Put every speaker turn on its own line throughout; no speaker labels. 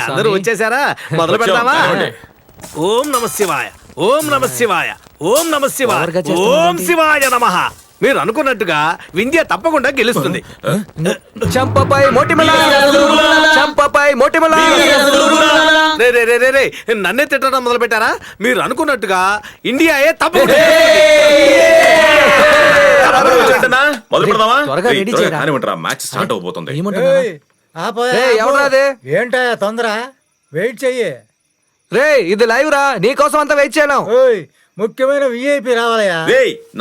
అందరూ వచ్చేసారా? మొదలు పెడతామా? ఓం నమ శివాయ, ఓం నమ శివాయ, ఓం నమ శివాయ, ఓం శివాయ నమః. మీరు అనుకున్నట్టుగా వింధ్య తప్పకుండా గెలుస్తుంది.
చంపపై మొటిమల, చంపపై మొటిమల.
రే రే రే రే రే, నన్నే తిట్టడం మొదలు పెట్టారా? మీరు అనుకున్నట్టుగా ఇండియాయే తప్పకుండా
మ్యాచ్ స్టార్ట్ అవబోతుంది.
ఏంటా తొందర? వెయిట్ చెయ్యి.
రే ఇది లైవ్ రా, నీకోసం అంతా వెయిట్ చేయలేం.
ముఖ్యమైన విఐపి రావాలయా?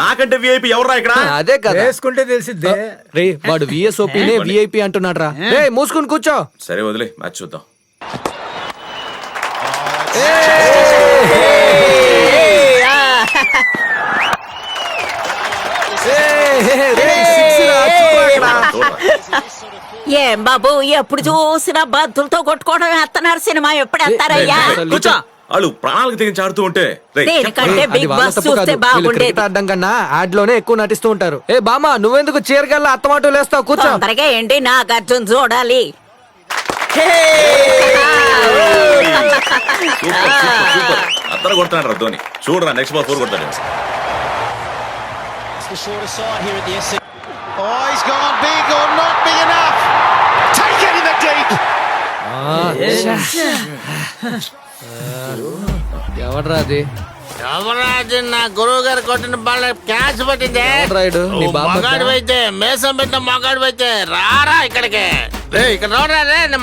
నాకంటే విఐపి ఎవరా ఇక్కడ?
అదే కదా,
వేసుకుంటే తెలిసిద్దే.
రే వాడు విఎస్ఓపీనే విఐపి అంటున్నాడు రా. రే మూసుకుని కూర్చో.
సరే వదిలే, మ్యాచ్ చూద్దాం.
ఏం బాబు ఎప్పుడు చూసినా బంతులతో కొట్టుకోవడం వేస్తున్నారు. సినిమా ఎప్పుడు వేస్తారయ్యా?
వాళ్ళు ప్రాణాలకు తెగించి ఆడుతూ ఉంటే
దేనికంటే బిగ్ బాస్ చూస్తే బాగుండేది.
అడ్డం కన్నా యాడ్ లోనే ఎక్కువ నటిస్తూ ఉంటారు. ఏ బామ్మ నువ్వెందుకు చీరగల్లా అత్తమాటలు వేస్తావు? కూర్చో.
తొందరగా ఏంటి, నాగార్జున చూడాలి.
అత్తర కొడుతున్నాడు రా ధోని. చూడరా నెక్స్ట్ బాల్ 4 కొడతాడు.
ఎవడ్రా అది?
ఎవరాజు నా గురువు గారు కొట్టిన బాల్ క్యాచ్ పట్టిందే. మగాడు అయితే మేసం పెట్టిన మగాడు అయితే రారా ఇక్కడికి. ఇక్కడ చూడరా రే, నేను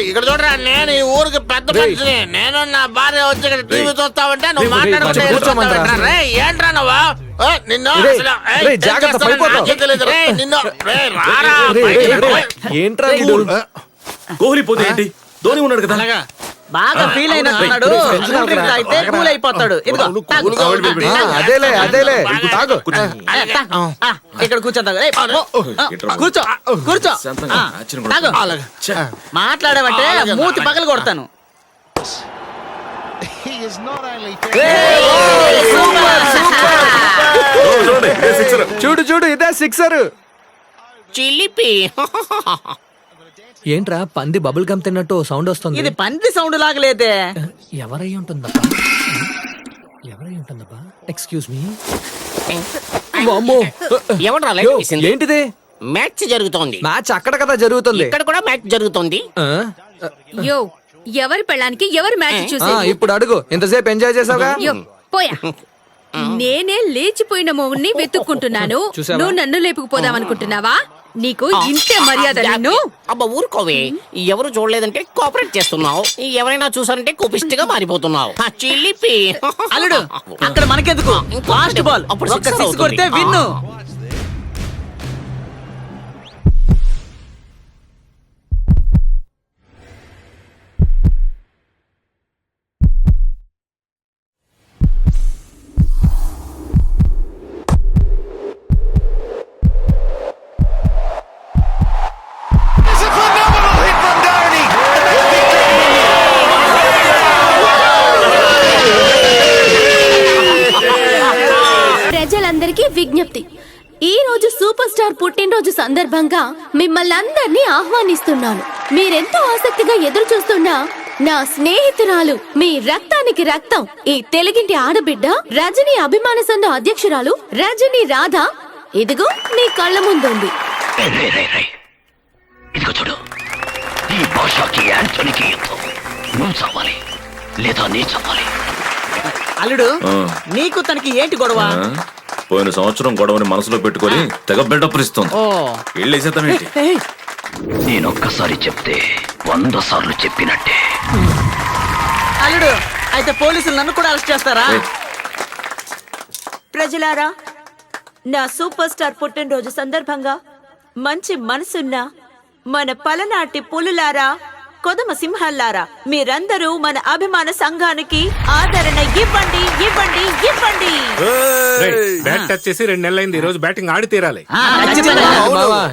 ఇక్కడ చూడరా. నేను ఈ ఊరికి పెద్ద మనిషిని. నేను నా భార్య వచ్చి ఇక్కడ టీవీ చూస్తావంటే నువ్వు మాట్లాడుకుంటే ఏంట్రా నువ్వు? నిన్ను
ఏంట్రా
కోహ్లీ పోతే ఏంటి, ధోని ఉన్నాడు కదా.
బాగా ఫీల్ అయినట్టున్నాడు. అయితే కూల్ అయిపోతాడు.
అదేలే అదేలే,
ఇక్కడ కూర్చోండి. కూర్చో కూర్చో. మాట్లాడావంటే మూతి పగలు కొడతాను.
చూడు చూడు, ఇదే సిక్సర్.
చిలిపి
ఏంట్రా పంది బబుల్ గమ్ తిన్నట్టు సౌండ్ వస్తుంది?
ఇది పంది సౌండ్ లాగలేదే.
ఎవరై ఉంటుందబ్బా? ఎవరై ఉంటుందబ్బా? Excuse me. ఏంటిది?
మ్యాచ్ జరుగుతోంది.
మ్యాచ్ అక్కడ కదా జరుగుతుంది.
ఇక్కడ కూడా మ్యాచ్ జరుగుతోంది.
యో ఎవరి పెళ్ళానికి ఎవరు మ్యాచ్ చూసే?
ఇప్పుడు అడుగు, ఇంతసేపు ఎంజాయ్ చేసావుగా.
పోయా. నేనే లేచిపోయిన మొగుణ్ణి వెతుక్కుంటున్నాను. నువ్వు నన్ను లేపుకుపోదామనుకుంటున్నావా? నీకు ఇంతే మర్యాద. నిన్ను
అబ్బా ఊరుకోవే. ఎవరు చూడలేదంటే కోఆపరేట్ చేస్తున్నావు, ఎవరైనా చూసారంటే కోపిష్టిగా మారిపోతున్నావు. చిలిపి
అల్లుడు అక్కడ మనకెందుకు? ఫాస్ట్ బాల్ ఒక్క సిక్స్ కొడితే విన్ను.
ప్రజలందరికీ విజ్ఞప్తి, ఈ రోజు సూపర్ స్టార్ పుట్టినరోజు సందర్భంగా మిమ్మల్ని అందరినీ ఆహ్వానిస్తున్నాను. మీరెంతో ఆసక్తిగా ఎదురు చూస్తున్న నా స్నేహితురాలు, మీ రక్తానికి రక్తం, ఈ తెలుగింటి ఆడబిడ్డ రజనీ అభిమాన సంఘ అధ్యక్షురాలు రజనీ రాధ ఇదిగో నీ కళ్ళ ముందుంది.
చూడు, ఈ భాషకి యాంటోనీకి యుద్ధం. నువ్వు చావాలి లేదా నీ చావాలి.
అల్లుడు నీకు తనకి ఏంటి గొడవ?
పోయిన సంవత్సరం గొడవని మనసులో పెట్టుకొని తెగ బిల్డప్ ఇస్తుంది. వెళ్ళేసేద్దామేంటి?
నేనొక్కసారి చెప్తే 100 సార్లు చెప్పినట్టే.
అల్లుడు అయితే పోలీసులు నన్ను కూడా అరెస్ట్ చేస్తారా?
ప్రజలారా, నా సూపర్ స్టార్ పుట్టినరోజు సందర్భంగా మంచి మనసున్న మన పలనాటి పులులారా, కొదమ సింహాల్లారా, మీరందరూ మన అభిమాన సంఘానికి ఆదరణ ఇవ్వండి ఇవ్వండి ఇవ్వండి.
బ్యాట్ టచ్ చేసి 2 నెలలైంది. ఈ రోజు బ్యాటింగ్ ఆడి తీరాలి.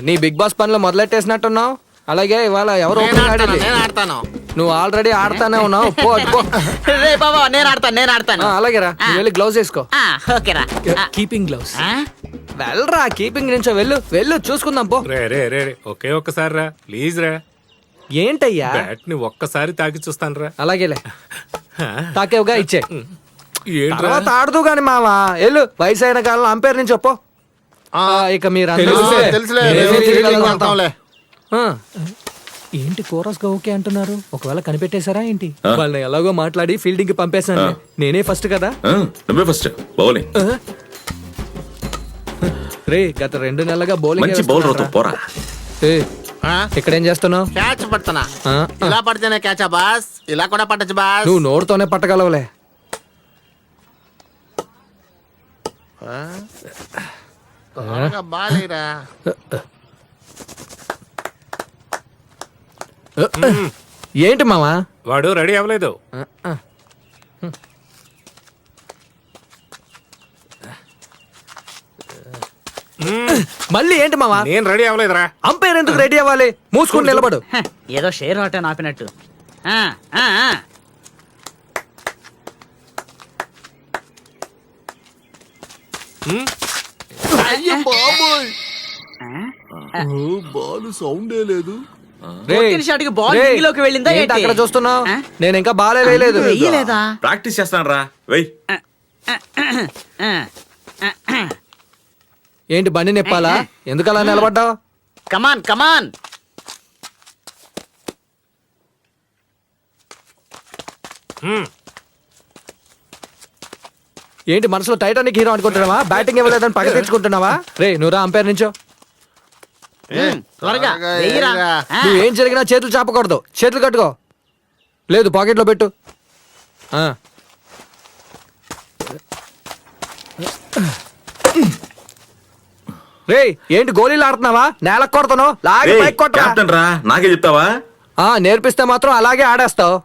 నీ బిగ్ బాస్ పనిలో మొదలెట్టేసినట్టున్నావు. అలాగే ఇవాళ ఎవరు
నేను
opening
ఆడతాను,
ఆడేది?
నేను ఆడతాను.
నువ్వు ఆల్రెడీ ఆడతానే ఉన్నావు పో అటు పో.
రే బాబా నేను ఆడతాను
అలాగే రా నువ్వు వెళ్ళి గ్లౌజ్ వేసుకో.
ఓకేరా
కీపింగ్ గ్లౌజ్. వెళ్ళరా కీపింగ్ నుంచో వెళ్ళు చూసుకుందాం పో.
రే రే రే రే, ఒకే ఒక్కసారి రా ప్లీజ్ రా.
ఏంటయ్యా?
బ్యాట్ ని ఒక్కసారి తాకి చూస్తాను రా.
అలాగేలే తాకేవుగా ఇచ్చే
ఏంట్రా
తర్వాత ఆడదు గాని మావా వెళ్ళు. వయసు అయిన కాలం అంపేర్ నుంచి ఒప్పో. ఇక మీరు
తెలుసులే, వెళ్తాంలే.
ఏంటి కోరస్ గా ఓకే అంటున్నారు? ఒకవేళ కనిపెట్టేశారా ఏంటి? వాళ్ళని ఎలాగో మాట్లాడి ఫీల్డింగ్ కి పంపేశాను. నేనే ఫస్ట్ కదా.
నువ్వే ఫస్ట్ బౌలింగ్.
రే గత 2 నెలలుగా బౌలింగ్
మంచి బౌలర్ అవుతావు పోరా.
ఇక్కడేం చేస్తున్నావు?
క్యాచ్ పడుతున్నా. ఇలా పడితేనే క్యాచా బాస్? ఇలా కూడా పట్టచ్చు బాస్.
నువ్వు నోరుతోనే పట్టగలవులే.
బాలేరా.
ఏంటి మావా?
వాడు రెడీ అవ్వలేదు.
మళ్ళీ ఏంటి మావా?
నేను రెడీ అవ్వలేదురా.
అంపైర్ ఎందుకు రెడీ అవ్వాలి? మూసుకుని నిలబడు.
ఏదో షేర్ ఆట ఆపినట్టు.
రేయ్, ఏంటి అక్కడ చూస్తున్నావు? నేను ఇంకా బాలే వేయలేదు.
ప్రాక్టీస్ చేస్తాను రా. వెయ్.
ఏంటి బండి నిప్పాలా? ఎందుకు అలా నిలబడ్డావు?
కమాన్
ఏంటి మనసులో టైటానిక్ హీరో అనుకుంటున్నావా? బ్యాటింగ్ ఇవ్వలేదని పగ తెచ్చుకుంటున్నావా? రే నువ్వురా అంపైర్ నుంచో.
త్వరగా వెయ్యిరా.
నువ్వు ఏం జరిగినా చేతులు చాపకూడదు. చేతులు కట్టుకో. లేదు పాకెట్లో పెట్టు. రే ఏంటి గోళీలు ఆడుతున్నావా? నేలకు కొడుతున్నావు. లాగి పైకి కొట్టరా.
కెప్టెన్ రా, నాకే చెప్తావా?
నేర్పిస్తే మాత్రం అలాగే ఆడేస్తావు.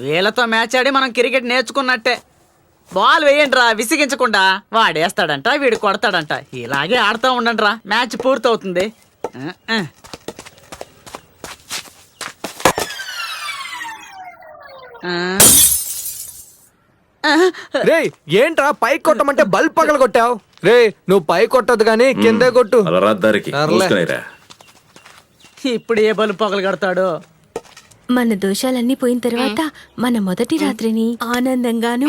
వీళ్ళతో మ్యాచ్ ఆడి మనం క్రికెట్ నేర్చుకున్నట్టే. బాల్ వేయండి రా విసిగించకుండా. వాడేస్తాడంట వీడు కొడతాడంట. ఇలాగే ఆడుతూ ఉండండి రా. మ్యాచ్ పూర్తవుతుంది.
రే ఏంట్రా పైకి కొట్టమంటే బల్బ్ పగల కొట్టావు? రే నువ్వు పై కొట్టదు గానీ కిందే కొట్టు.
అలా రాద్దారికి మూసుకునేరా.
ఇప్పుడు ఏ బలు పగలు కడతాడు?
మన దోషాలన్నీ పోయిన తర్వాత మన మొదటి రాత్రిని ఆనందంగాను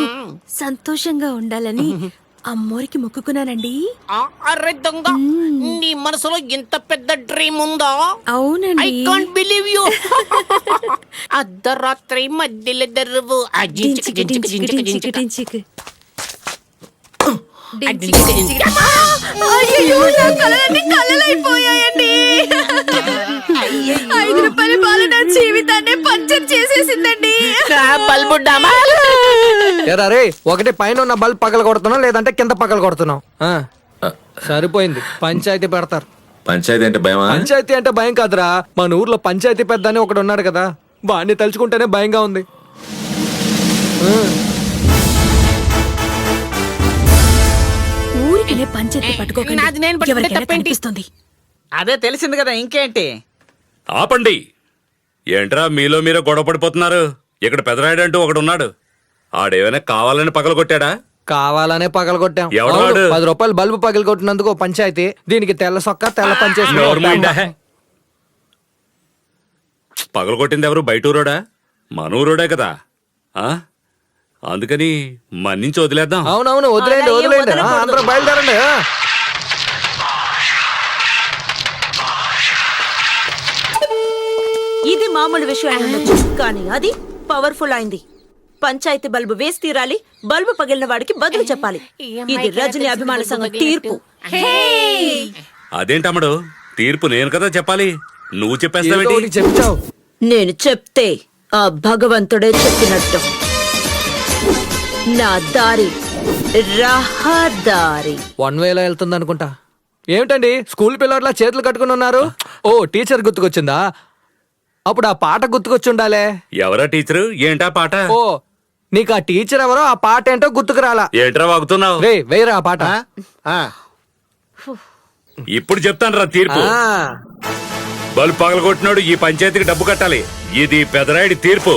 సంతోషంగా ఉండాలని అమ్మోరికి మొక్కుకున్నానండి.
అరే దొంగ, నీ మనసులో ఇంత పెద్ద డ్రీమ్ ఉందా?
అవునండి.
I can't believe you. అర్ధరాత్రి మధ్యలో దరువు
అయ్యో, నా కలలన్నీ కలలైపోయాయండి. 5 రూపాయల బాలు నా జీవితాన్ని పంచర్ చేసేసిందండి.
ఎరా రే, ఒకటి పైన ఉన్న బల్బ్ పగల కొడుతున్నావు, లేదంటే కింద పగల కొడుతున్నావు. సరిపోయింది. పంచాయతీ పెడతారు.
పంచాయతీ అంటే భయమా?
పంచాయతీ అంటే భయం కాదురా. మన ఊర్లో పంచాయతీ పెద్ద అని ఒకడు ఉన్నాడు కదా, వాడిని తలుచుకుంటేనే భయంగా ఉంది.
ఊరికినే పంచాయతీ పట్టుకోకండి. ఎవరికైనా కనిపిస్తుంది.
అదే తెలిసింది కదా, ఇంకేంటి?
ఆపండి. ఏంట్రా మీలో మీరే గొడవ పడిపోతున్నారు? ఇక్కడ పెదరాయుడు అంటూ ఒకడు ఉన్నాడు. ఆడేమైనా కావాలని పగల కొట్టాడా?
కావాలనే పగల కొట్టాం.
ఎవడు వాడు?
10 రూపాయలు బల్బు పగల కొట్టినందుకు ఓ పంచాయతీ. దీనికి తెల్ల సొక్క తెల్ల పంచేసి
పగల కొట్టింది ఎవరు? బయటూరోడా? మనూరోడే కదా. అందుకని మన్నించి వదిలేద్దాం.
అవునవును, వదిలేండి. అందరూ బయలుదేరండి.
ఇది మామూలు విషయం అయి ఉండొచ్చు, కానీ అది పవర్ఫుల్ అయింది. పంచాయతీ బల్బు వేసి తీరాలి. బల్బు పగిలిన వాడికి బదులు చెప్పాలి. ఇది రజనీ అభిమాన సంఘం తీర్పు.
అదేంటమ్మడు, తీర్పు నేను కదా చెప్పాలి, నువ్వు చెప్పేస్తావేంటి?
చెప్తావు.
నేను చెప్తే ఆ భగవంతుడే చెప్పినట్టు. నా దారి రహదారి.
1 వేలో వెళ్తుంది అనుకుంటా. ఏమిటండి స్కూల్ పిల్లర్లా చేతులు కట్టుకుని ఉన్నారు? ఓ టీచర్ గుర్తుకొచ్చిందా? అప్పుడు ఆ పాట గుర్తుకొచ్చి ఉండాలే.
ఎవరా టీచరు? ఏంటా పాట?
ఓ నీకు ఆ టీచర్ ఎవరో ఆ పాట ఏంటో గుర్తుకు రాలా.
ఏంట్రా వాగుతున్నావు?
రే వేయరా ఆ పాట.
ఇప్పుడు చెప్తాను రా తీర్పు. బల్బు పగలగొట్టినాడు ఈ పంచాయతీకి డబ్బు కట్టాలి. ఇది పెదరాయుడి తీర్పు.